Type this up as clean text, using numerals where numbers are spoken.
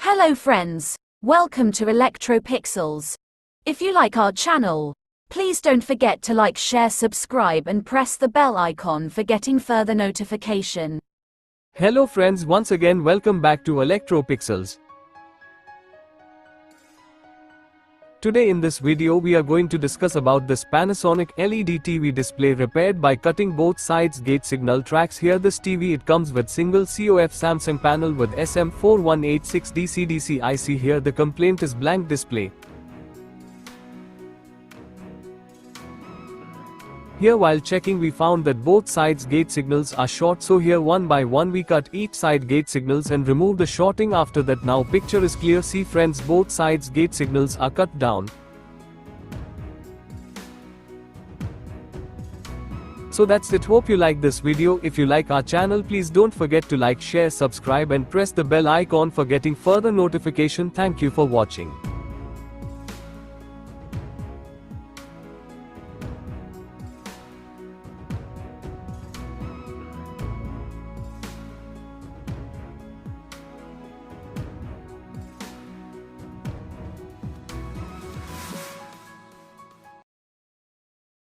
Hello friends, welcome to Electropixels. If you like our channel, please don't forget to like, share, subscribe and press the bell icon for getting further notification. Hello friends, once again welcome back to Electropixels. Today in this video we are going to discuss about this Panasonic LED TV display repaired by cutting both sides gate signal tracks. Here this TV, it comes with single COF Samsung panel with SM4186 Dc IC. Here the complaint is blank display. Here while checking we found that both sides gate signals are short, so here one by one we cut each side gate signals and remove the shorting. After that now picture is clear. See friends, both sides gate signals are cut down. So that's it. Hope you like this video. If you like our channel, please don't forget to like, share, subscribe and press the bell icon for getting further notification. Thank you for watching.